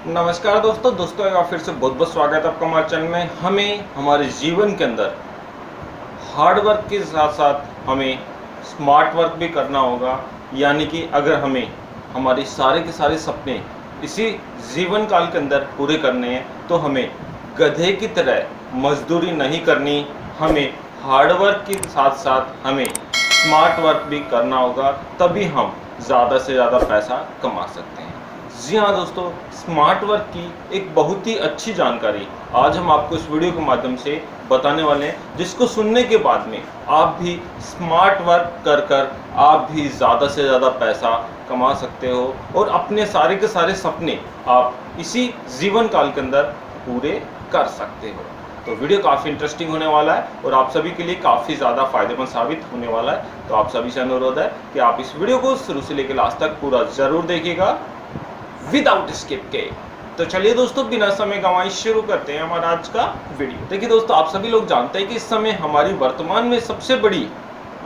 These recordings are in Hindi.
नमस्कार दोस्तों एक बार फिर से बहुत बहुत स्वागत है आपका हमारे चैनल में। हमें हमारे जीवन के अंदर हार्ड वर्क के साथ साथ हमें स्मार्ट वर्क भी करना होगा। यानी कि अगर हमें हमारे सारे के सारे सपने इसी जीवन काल के अंदर पूरे करने हैं तो हमें गधे की तरह मजदूरी नहीं करनी, हमें हार्ड वर्क के साथ साथ हमें स्मार्ट वर्क भी करना होगा, तभी हम ज़्यादा से ज़्यादा पैसा कमा सकते हैं। जी हाँ दोस्तों, स्मार्ट वर्क की एक बहुत ही अच्छी जानकारी आज हम आपको इस वीडियो के माध्यम से बताने वाले हैं, जिसको सुनने के बाद में आप भी स्मार्ट वर्क कर आप भी ज़्यादा से ज़्यादा पैसा कमा सकते हो और अपने सारे के सारे सपने आप इसी जीवन काल के अंदर पूरे कर सकते हो। तो वीडियो काफ़ी इंटरेस्टिंग होने वाला है और आप सभी के लिए काफ़ी ज़्यादा फायदेमंद साबित होने वाला है। तो आप सभी से अनुरोध है कि आप इस वीडियो को शुरू से लेकर लास्ट तक पूरा ज़रूर देखिएगा विदाउट स्किप के। तो चलिए दोस्तों, बिना समय गंवाए शुरू करते हैं हमारा आज का वीडियो। देखिए दोस्तों, आप सभी लोग जानते हैं कि इस समय हमारी वर्तमान में सबसे बड़ी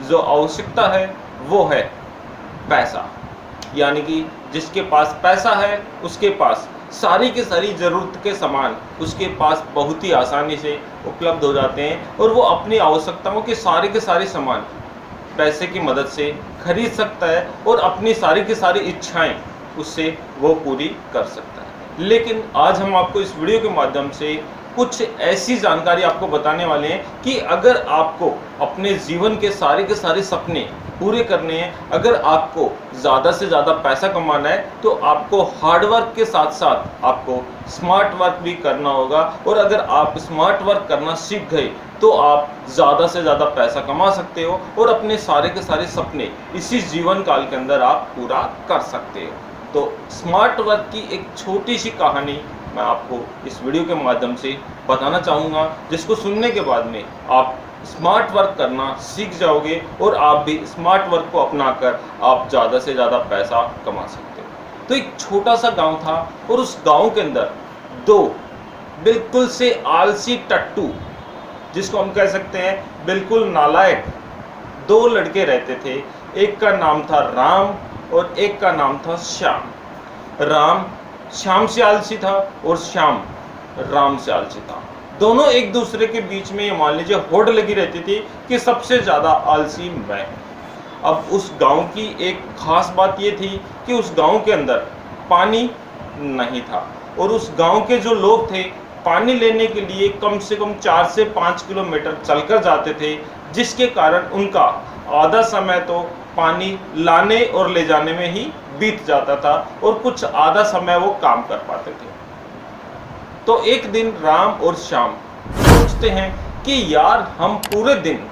जो आवश्यकता है वो है पैसा। यानी कि जिसके पास पैसा है उसके पास सारी की सारी ज़रूरत के सामान उसके पास बहुत ही आसानी से उपलब्ध हो जाते हैं और वो अपनी आवश्यकताओं के सारे सामान पैसे की मदद से खरीद सकता है और अपनी सारी की सारी इच्छाएं उससे वो पूरी कर सकता है। लेकिन आज हम आपको इस वीडियो के माध्यम से कुछ ऐसी जानकारी आपको बताने वाले हैं कि अगर आपको अपने जीवन के सारे सपने पूरे करने हैं, अगर आपको ज़्यादा से ज़्यादा पैसा कमाना है तो आपको हार्ड वर्क के साथ साथ आपको स्मार्ट वर्क भी करना होगा। और अगर आप स्मार्ट वर्क करना सीख गए तो आप ज़्यादा से ज़्यादा पैसा कमा सकते हो और अपने सारे के सारे सपने इसी जीवन काल के अंदर आप पूरा कर सकते हो। तो स्मार्ट वर्क की एक छोटी सी कहानी मैं आपको इस वीडियो के माध्यम से बताना चाहूँगा, जिसको सुनने के बाद में आप स्मार्ट वर्क करना सीख जाओगे और आप भी स्मार्ट वर्क को अपनाकर आप ज़्यादा से ज़्यादा पैसा कमा सकते हो। तो एक छोटा सा गांव था और उस गांव के अंदर दो बिल्कुल से आलसी टट्टू, जिसको हम कह सकते हैं बिल्कुल नालायक, दो लड़के रहते थे। एक का नाम था राम और एक का नाम था श्याम। राम श्याम से आलसी था और श्याम राम से आलसी था। दोनों एक दूसरे के बीच में ये मान लीजिए होड़ लगी रहती थी कि सबसे ज़्यादा आलसी मैं। अब उस गांव की एक खास बात ये थी कि उस गांव के अंदर पानी नहीं था और उस गांव के जो लोग थे पानी लेने के लिए कम से कम 4 से 5 किलोमीटर चलकर जाते थे, जिसके कारण उनका आधा समय तो पानी लाने और ले जाने में ही बीत जाता था और कुछ आधा समय वो काम कर पाते थे। तो एक दिन राम और श्याम सोचते हैं कि यार हम पूरे दिन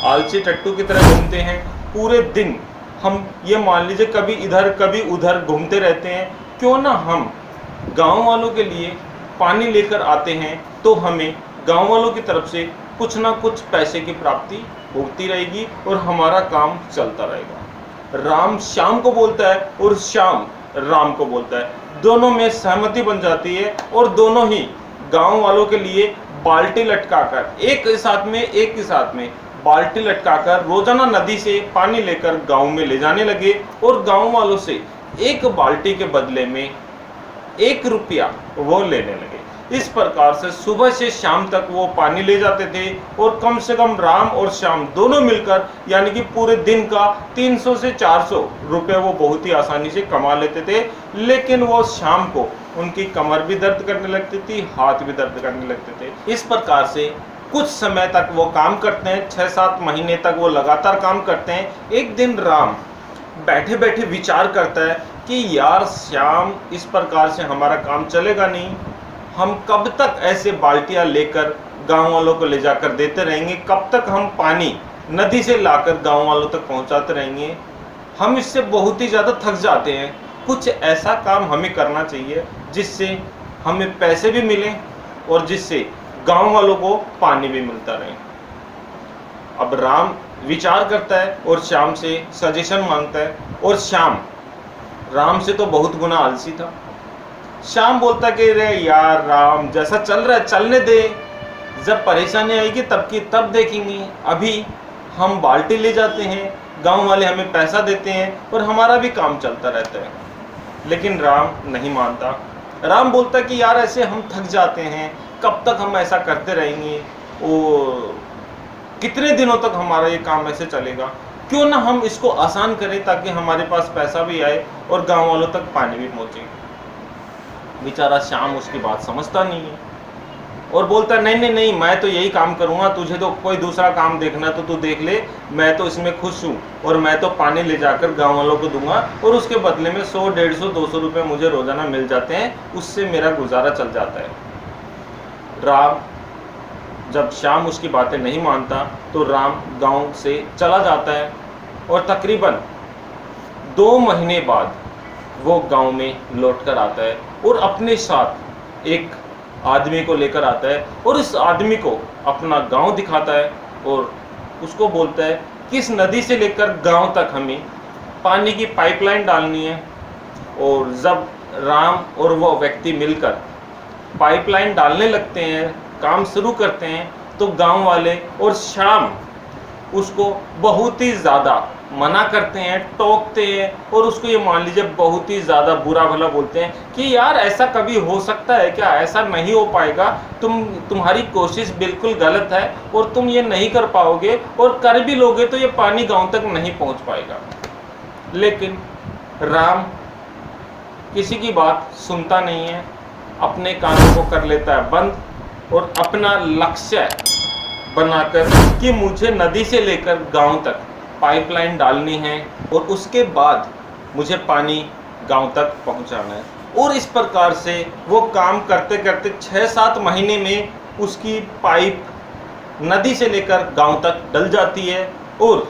आलसी टट्टू की तरह घूमते हैं, पूरे दिन हम ये मान लीजिए कभी इधर कभी उधर घूमते रहते हैं, क्यों ना हम गांव वालों के लिए पानी लेकर आते हैं तो हमें गांव वालों की तरफ से कुछ ना कुछ पैसे की प्राप्ति होती रहेगी और हमारा काम चलता रहेगा। राम श्याम को बोलता है और श्याम राम को बोलता है। दोनों में सहमति बन जाती है और दोनों ही गांव वालों के लिए बाल्टी लटकाकर एक ही साथ में बाल्टी लटकाकर रोजाना नदी से पानी लेकर गांव में ले जाने लगे और गांव वालों से एक बाल्टी के बदले में 1 रुपया वो लेने लगे। इस प्रकार से सुबह से शाम तक वो पानी ले जाते थे और कम से कम राम और श्याम दोनों मिलकर यानी कि पूरे दिन का 300 से 400 रुपये वो बहुत ही आसानी से कमा लेते थे। लेकिन वो शाम को उनकी कमर भी दर्द करने लगती थी, हाथ भी दर्द करने लगते थे। इस प्रकार से कुछ समय तक वो काम करते हैं, 6-7 महीने तक वो लगातार काम करते हैं। एक दिन राम बैठे बैठे विचार करता है कि यार श्याम, इस प्रकार से हमारा काम चलेगा नहीं, हम कब तक ऐसे बाल्टियां लेकर गांव वालों को ले जाकर देते रहेंगे, कब तक हम पानी नदी से लाकर गांव वालों तक पहुंचाते रहेंगे, हम इससे बहुत ही ज़्यादा थक जाते हैं। कुछ ऐसा काम हमें करना चाहिए जिससे हमें पैसे भी मिलें और जिससे गांव वालों को पानी भी मिलता रहे। अब राम विचार करता है और श्याम से सजेशन मांगता है और श्याम राम से तो बहुत गुना आलसी था। श्याम बोलता कि रे यार राम, जैसा चल रहा है चलने दे, जब परेशानी आएगी तब की तब देखेंगे, अभी हम बाल्टी ले जाते हैं, गांव वाले हमें पैसा देते हैं और हमारा भी काम चलता रहता है। लेकिन राम नहीं मानता राम बोलता है कि यार ऐसे हम थक जाते हैं, कब तक हम ऐसा करते रहेंगे, और कितने दिनों तक हमारा ये काम ऐसे चलेगा, क्यों ना हम इसको आसान करें ताकि हमारे पास पैसा भी आए और गांव वालों तक पानी भी पहुंचे। बेचारा श्याम उसकी बात समझता नहीं है और बोलता है नहीं नहीं नहीं, मैं तो यही काम करूंगा, तुझे तो कोई दूसरा काम देखना तो तू देख ले, मैं तो इसमें खुश हूँ और मैं तो पानी ले जाकर गांव वालों को दूंगा और उसके बदले में 100, 150, 200 रुपये मुझे रोजाना मिल जाते हैं, उससे मेरा गुजारा चल जाता है। राम जब श्याम उसकी बातें नहीं मानता तो राम गांव से चला जाता है और तकरीबन 2 महीने बाद वो गांव में लौट कर आता है और अपने साथ एक आदमी को लेकर आता है और इस आदमी को अपना गांव दिखाता है और उसको बोलता है कि इस नदी से लेकर गांव तक हमें पानी की पाइपलाइन डालनी है। और जब राम और वो व्यक्ति मिलकर पाइपलाइन डालने लगते हैं, काम शुरू करते हैं, तो गांव वाले और श्याम उसको बहुत ही ज़्यादा मना करते हैं, टोकते हैं और उसको ये मान लीजिए बहुत ही ज़्यादा बुरा भला बोलते हैं कि यार ऐसा कभी हो सकता है क्या, ऐसा नहीं हो पाएगा, तुम्हारी कोशिश बिल्कुल गलत है और तुम ये नहीं कर पाओगे, और कर भी लोगे तो ये पानी गांव तक नहीं पहुंच पाएगा। लेकिन राम किसी की बात सुनता नहीं है, अपने कानों को कर लेता है बंद और अपना लक्ष्य बनाकर कि मुझे नदी से लेकर गांव तक पाइपलाइन डालनी है और उसके बाद मुझे पानी गांव तक पहुंचाना है। और इस प्रकार से वो काम करते करते 6-7 महीने में उसकी पाइप नदी से लेकर गांव तक डल जाती है और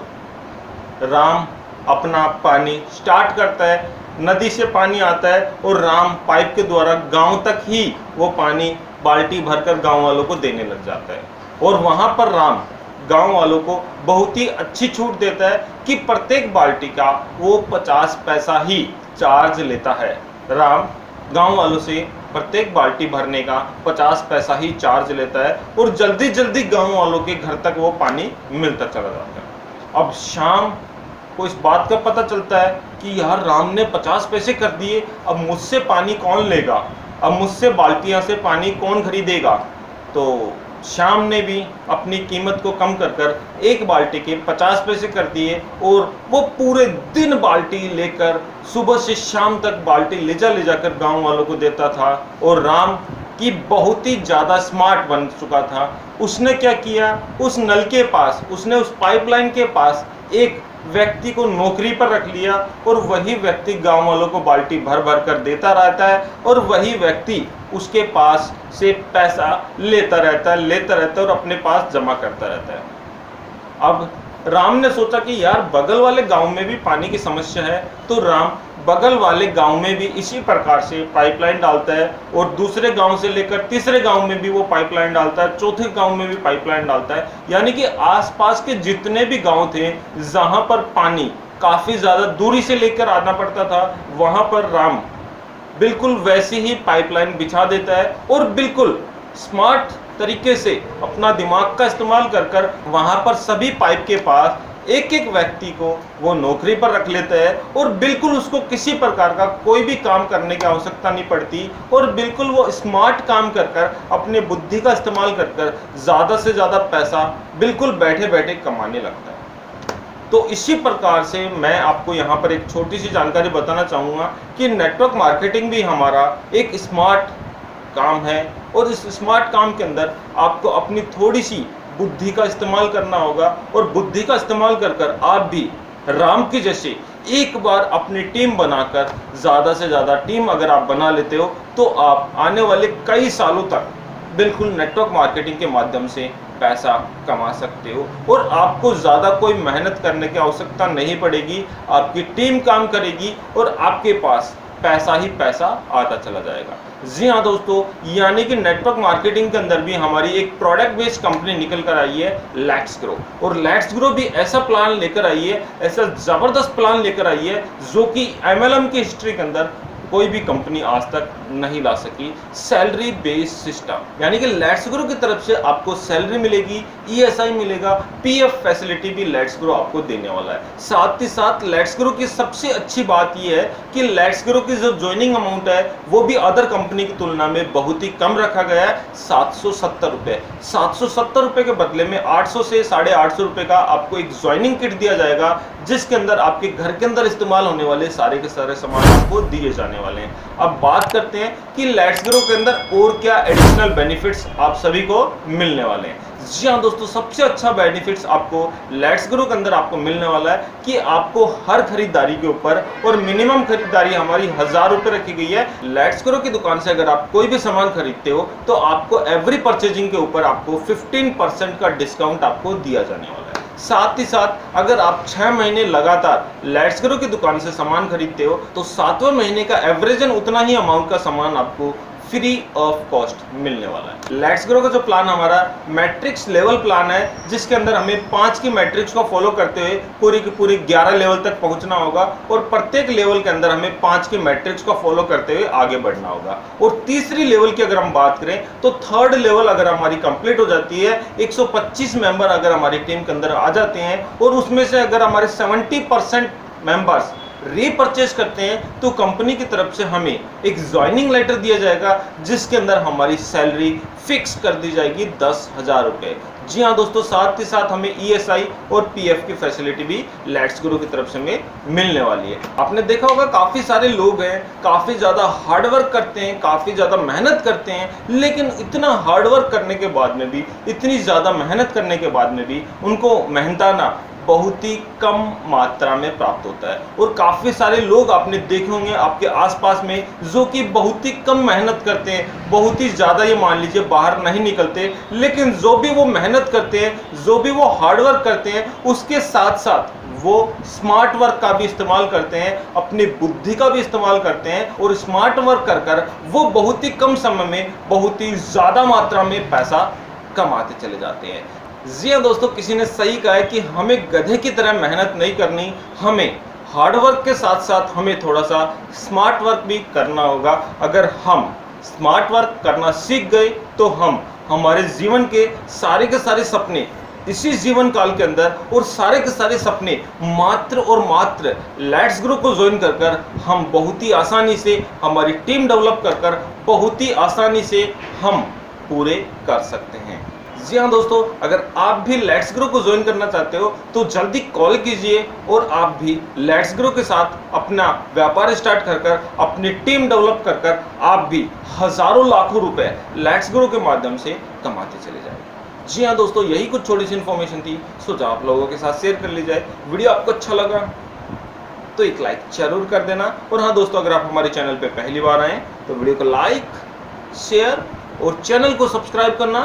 राम अपना पानी स्टार्ट करता है, नदी से पानी आता है और राम पाइप के द्वारा गांव तक ही वो पानी बाल्टी भरकर गांव वालों को देने लग जाता है। और वहां पर राम गांव वालों को बहुत ही अच्छी छूट देता है कि प्रत्येक बाल्टी का वो 50 पैसा ही चार्ज लेता है। राम गांव वालों से प्रत्येक बाल्टी भरने का 50 पैसा ही चार्ज लेता है और जल्दी जल्दी गांव वालों के घर तक वो पानी मिलता चला जाता है। अब शाम को इस बात का पता चलता है कि यार राम ने 50 पैसे कर दिए, अब मुझसे पानी कौन लेगा, अब मुझसे बाल्टियां से पानी कौन खरीदेगा। तो श्याम ने भी अपनी कीमत को कम कर कर एक बाल्टी के 50 पैसे कर दिए और वो पूरे दिन बाल्टी लेकर सुबह से शाम तक बाल्टी ले जाकर गांव वालों को देता था। और राम की बहुत ही ज़्यादा स्मार्ट बन चुका था। उसने क्या किया, उस नल के पास, उसने उस पाइपलाइन के पास एक व्यक्ति को नौकरी पर रख लिया और वही व्यक्ति गांव वालों को बाल्टी भर भर कर देता रहता है और वही व्यक्ति उसके पास से पैसा लेता रहता है और अपने पास जमा करता रहता है। अब राम ने सोचा कि यार बगल वाले गांव में भी पानी की समस्या है, तो राम बगल वाले गांव में भी इसी प्रकार से पाइपलाइन डालता है और दूसरे गांव से लेकर तीसरे गांव में भी वो पाइपलाइन डालता है, चौथे गांव में भी पाइपलाइन डालता है। यानी कि आसपास के जितने भी गांव थे जहां पर पानी काफ़ी ज़्यादा दूरी से लेकर आना पड़ता था, वहां पर राम बिल्कुल वैसी ही पाइपलाइन बिछा देता है और बिल्कुल स्मार्ट तरीके से अपना दिमाग का इस्तेमाल कर कर वहाँ पर सभी पाइप के पास एक एक व्यक्ति को वो नौकरी पर रख लेता है और बिल्कुल उसको किसी प्रकार का कोई भी काम करने की आवश्यकता नहीं पड़ती और बिल्कुल वो स्मार्ट काम कर कर अपने बुद्धि का इस्तेमाल कर कर ज़्यादा से ज़्यादा पैसा बिल्कुल बैठे बैठे कमाने लगता है। तो इसी प्रकार से मैं आपको यहाँ पर एक छोटी सी जानकारी बताना चाहूँगा कि नेटवर्क मार्केटिंग भी हमारा एक स्मार्ट काम है और इस स्मार्ट काम के अंदर आपको अपनी थोड़ी सी बुद्धि का इस्तेमाल करना होगा और बुद्धि का इस्तेमाल कर कर आप भी राम की जैसे एक बार अपनी टीम बनाकर ज़्यादा से ज़्यादा टीम अगर आप बना लेते हो तो आप आने वाले कई सालों तक बिल्कुल नेटवर्क मार्केटिंग के माध्यम से पैसा कमा सकते हो और आपको ज़्यादा कोई मेहनत करने की आवश्यकता नहीं पड़ेगी। आपकी टीम काम करेगी और आपके पास पैसा ही पैसा आता चला जाएगा। जी हाँ दोस्तों, यानी कि नेटवर्क मार्केटिंग के अंदर भी हमारी एक प्रोडक्ट बेस्ड कंपनी निकल कर आई है लेट्स ग्रो। और लेट्स ग्रो भी ऐसा प्लान लेकर आई है, ऐसा ज़बरदस्त प्लान लेकर आई है जो कि MLM की हिस्ट्री के अंदर कोई भी कंपनी आज तक नहीं ला सकी। सैलरी बेस्ड सिस्टम, यानी कि लेट्स ग्रो की तरफ से आपको सैलरी मिलेगी, ईएसआई मिलेगा, पीएफ फैसिलिटी भी लेट्स ग्रो आपको देने वाला है। साथ ही साथ लेट्स ग्रो की सबसे अच्छी बात यह है कि लेट्स ग्रो की जो ज्वाइनिंग अमाउंट है वो भी अदर कंपनी की तुलना में बहुत ही कम रखा गया है, 770 रुपए। 770 रुपए के बदले में 800 से 850 रुपए का आपको एक ज्वाइनिंग किट दिया जाएगा, जिसके अंदर आपके घर के अंदर इस्तेमाल होने वाले सारे के सारे सामान आपको दिए जाने वाले हैं। अब बात करते हैं कि लेट्स ग्रो के अंदर और क्या एडिशनल बेनिफिट्स आप सभी को मिलने वाले हैं। जी हाँ दोस्तों, सबसे अच्छा बेनिफिट्स आपको लेट्स ग्रो के अंदर आपको मिलने वाला है कि आपको हर खरीदारी के ऊपर, और मिनिमम खरीदारी हमारी 1000 रुपए रखी गई है। लेट्स ग्रो की दुकान से अगर आप कोई भी सामान खरीदते हो तो आपको एवरी परचेजिंग के ऊपर आपको 15% का डिस्काउंट आपको दिया जाने वाला है। साथ ही साथ अगर आप 6 महीने लगातार लेट्स ग्रो की दुकान से सामान खरीदते हो तो 7वें महीने का एवरेजन उतना ही अमाउंट का सामान आपको फ्री ऑफ कॉस्ट मिलने वाला है। लेट्स ग्रो का जो प्लान हमारा मैट्रिक्स लेवल प्लान है, जिसके अंदर हमें 5 की मैट्रिक्स को फॉलो करते हुए पूरी की पूरी 11 लेवल तक पहुंचना होगा, और प्रत्येक लेवल के अंदर हमें 5 की मैट्रिक्स को फॉलो करते हुए आगे बढ़ना होगा। और तीसरी लेवल की अगर हम बात करें तो थर्ड लेवल अगर हमारी कंप्लीट हो जाती है, 125 मेंबर अगर हमारी टीम के अंदर आ जाते हैं और उसमें से अगर हमारे 70% मेंबर्स रीपरचेज करते हैं तो कंपनी की तरफ से हमें एक ज्वाइनिंग लेटर दिया जाएगा, जिसके अंदर हमारी सैलरी फिक्स कर दी जाएगी 10,000 रुपए। जी हाँ दोस्तों, साथ ही साथ हमें ईएसआई और पीएफ की फैसिलिटी भी लेट्स ग्रो की तरफ से हमें मिलने वाली है। आपने देखा होगा काफ़ी सारे लोग हैं, काफ़ी ज़्यादा हार्डवर्क करते हैं, काफ़ी ज़्यादा मेहनत करते हैं, लेकिन इतना हार्डवर्क करने के बाद में भी, इतनी ज़्यादा मेहनत करने के बाद में भी उनको मेहनताना बहुत ही कम मात्रा में प्राप्त होता है। और काफ़ी सारे लोग आपने देखे होंगे आपके आसपास में जो कि बहुत ही कम मेहनत करते हैं, बहुत ही ज़्यादा ये मान लीजिए बाहर नहीं निकलते, लेकिन जो भी वो मेहनत करते हैं, जो भी वो हार्डवर्क करते हैं, उसके साथ साथ वो स्मार्ट वर्क का भी इस्तेमाल करते हैं, अपनी बुद्धि का भी इस्तेमाल करते हैं, और स्मार्ट वर्क कर कर वो बहुत ही कम समय में बहुत ही ज़्यादा मात्रा में पैसा कमाते चले जाते हैं। जी हाँ दोस्तों, किसी ने सही कहा है कि हमें गधे की तरह मेहनत नहीं करनी, हमें हार्डवर्क के साथ साथ हमें थोड़ा सा स्मार्ट वर्क भी करना होगा। अगर हम स्मार्ट वर्क करना सीख गए तो हम हमारे जीवन के सारे सपने इसी जीवन काल के अंदर, और सारे के सारे सपने मात्र और मात्र लेट्स ग्रो को ज्वाइन कर कर हम बहुत ही आसानी से हमारी टीम डेवलप कर कर बहुत ही आसानी से हम पूरे कर सकते हैं। जी हाँ दोस्तों, अगर आप भी लेट्स ग्रो को ज्वाइन करना चाहते हो तो जल्दी कॉल कीजिए, और आप भी लेट्स ग्रो के साथ अपना व्यापार स्टार्ट कर कर, अपनी टीम डेवलप कर कर आप भी हजारों लाखों रुपए लेट्स ग्रो के माध्यम से कमाते चले जाएंगे। जी हाँ दोस्तों, यही कुछ छोटी सी इन्फॉर्मेशन थी, सोचा आप लोगों के साथ शेयर कर ली जाए। वीडियो आपको अच्छा लगा तो एक लाइक जरूर कर देना, और हाँ दोस्तों, अगर आप हमारे चैनल पे पहली बार आए तो वीडियो को लाइक, शेयर और चैनल को सब्सक्राइब करना